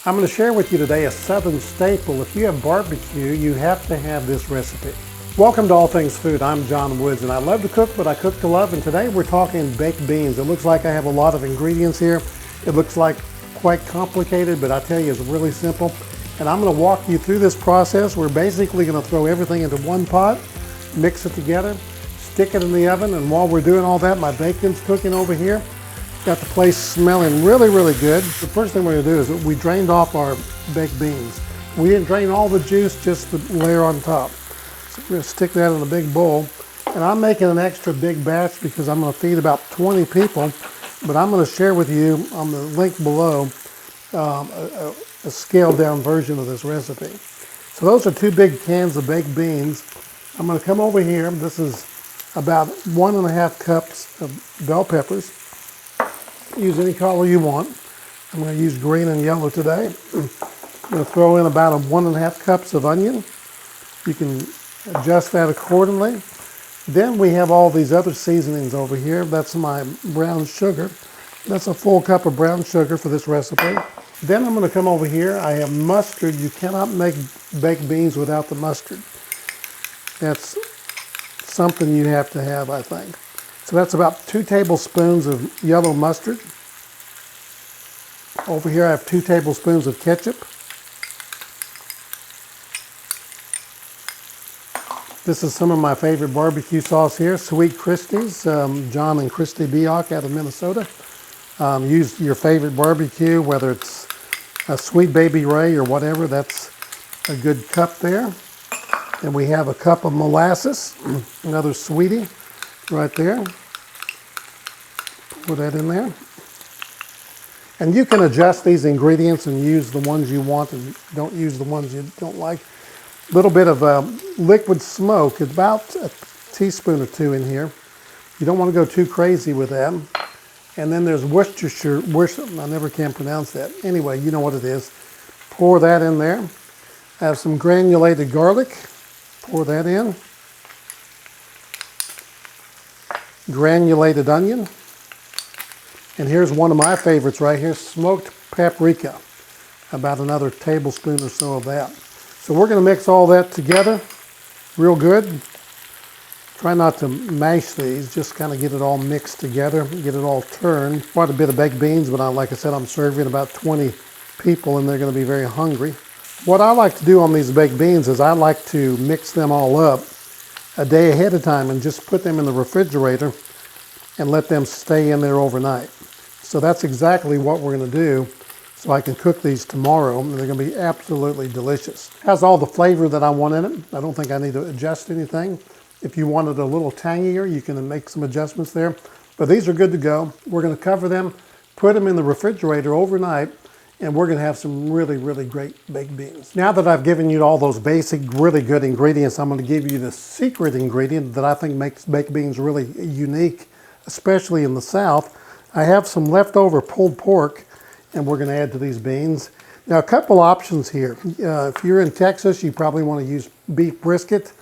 I'm going to share with you today a Southern staple. If you have barbecue, you have to have this recipe. Welcome to All Things Food. I'm John Woods, and I love to cook, but I cook to love. And today we're talking baked beans. It looks like I have a lot of ingredients here. It looks like quite complicated, but I tell you, it's really simple. And I'm going to walk you through this process. We're basically going to throw everything into one pot, mix it together, stick it in the oven, and while we're doing all that, my bacon's cooking over here. Got the place smelling really, really good. The first thing we're going to do is we drained off our baked beans. We didn't drain all the juice, just the layer on top. So we're going to stick that in a big bowl. And I'm making an extra big batch because I'm going to feed about 20 people. But I'm going to share with you on the link below a scaled down version of this recipe. So those are 2 big cans of baked beans. I'm going to come over here. This is about 1.5 cups of bell peppers. Use any color you want. I'm going to use green and yellow today. I'm going to throw in about 1.5 cups of onion. You can adjust that accordingly. Then we have all these other seasonings over here. That's my brown sugar. That's a full cup of brown sugar for this recipe. Then I'm going to come over here. I have mustard. You cannot make baked beans without the mustard. That's something you have to have, I think. So that's about 2 tablespoons of yellow mustard. Over here I have 2 tablespoons of ketchup. This is some of my favorite barbecue sauce here, Sweet Christie's, John and Christy Bioc out of Minnesota. Use your favorite barbecue, whether it's a Sweet Baby Ray or whatever, that's a good cup there. And we have a cup of molasses, another sweetie right there. Put that in there. And you can adjust these ingredients and use the ones you want and don't use the ones you don't like. A little bit of liquid smoke, it's about a teaspoon or 2 in here. You don't want to go too crazy with that. And then there's Worcestershire, I never can pronounce that. Anyway, you know what it is. Pour that in there. I have some granulated garlic. Pour that in. Granulated onion. And here's one of my favorites right here, smoked paprika. About another tablespoon or so of that. So we're going to mix all that together real good. Try not to mash these, just kind of get it all mixed together, get it all turned. Quite a bit of baked beans, but like I said, I'm serving about 20 people and they're going to be very hungry. What I like to do on these baked beans is I like to mix them all up a day ahead of time and just put them in the refrigerator and let them stay in there overnight. So that's exactly what we're going to do, so I can cook these tomorrow, and they're going to be absolutely delicious. It has all the flavor that I want in it. I don't think I need to adjust anything. If you want it a little tangier, you can make some adjustments there. But these are good to go. We're going to cover them, put them in the refrigerator overnight, and we're going to have some really, really great baked beans. Now that I've given you all those basic, really good ingredients, I'm going to give you the secret ingredient that I think makes baked beans really unique, especially in the South. I have some leftover pulled pork, and we're going to add to these beans. Now, a couple options here. If you're in Texas, you probably want to use beef brisket.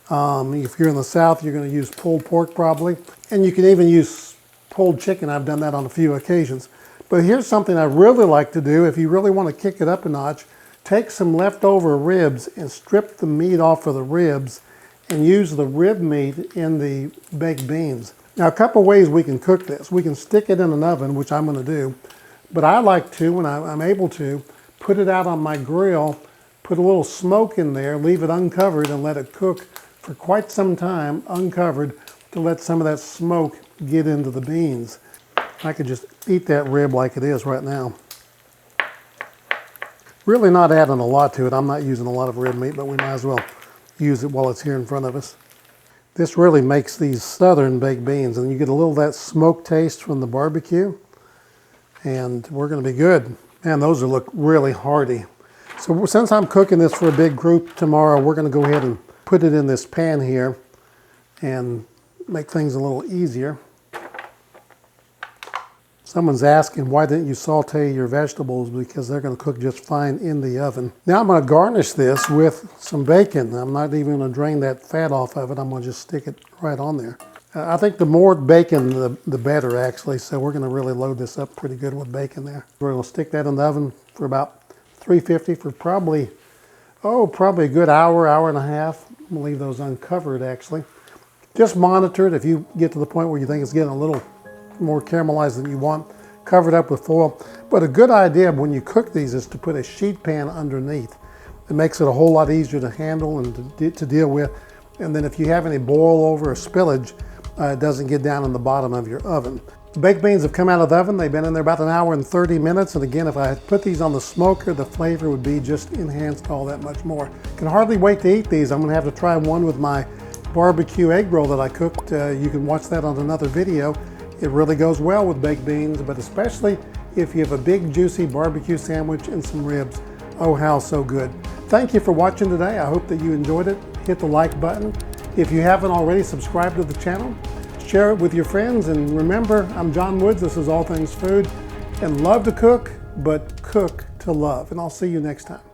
If you're in the South, you're going to use pulled pork probably. And you can even use pulled chicken. I've done that on a few occasions. But here's something I really like to do. If you really want to kick it up a notch, take some leftover ribs and strip the meat off of the ribs and use the rib meat in the baked beans. Now, a couple ways we can cook this. We can stick it in an oven, which I'm going to do. But I like to, when I'm able to, put it out on my grill, put a little smoke in there, leave it uncovered, and let it cook for quite some time, uncovered, to let some of that smoke get into the beans. I could just eat that rib like it is right now. Really not adding a lot to it. I'm not using a lot of rib meat, but we might as well use it while it's here in front of us. This really makes these southern baked beans, and you get a little of that smoke taste from the barbecue, and we're going to be good. Man, those look really hearty. So since I'm cooking this for a big group tomorrow, we're going to go ahead and put it in this pan here and make things a little easier. Someone's asking, why didn't you saute your vegetables? Because they're going to cook just fine in the oven. Now I'm going to garnish this with some bacon. I'm not even going to drain that fat off of it. I'm going to just stick it right on there. I think the more bacon, the better, actually. So we're going to really load this up pretty good with bacon there. We're going to stick that in the oven for about 350 for probably a good hour, hour and a half. I'm gonna leave those uncovered actually. Just monitor it. If you get to the point where you think it's getting a little more caramelized than you want, cover it up with foil. But a good idea when you cook these is to put a sheet pan underneath. It makes it a whole lot easier to handle and to deal with. And then if you have any boil over or spillage, it doesn't get down in the bottom of your oven. The baked beans have come out of the oven. They've been in there about an hour and 30 minutes. And again, if I had put these on the smoker, the flavor would be just enhanced all that much more. Can hardly wait to eat these. I'm gonna have to try one with my barbecue egg roll that I cooked. You can watch that on another video. It really goes well with baked beans, but especially if you have a big juicy barbecue sandwich and some ribs. Oh, how so good. Thank you for watching today. I hope that you enjoyed it. Hit the like button. If you haven't already, subscribe to the channel. Share it with your friends, and remember, I'm John Woods. This is All Things Food, and love to cook, but cook to love. And I'll see you next time.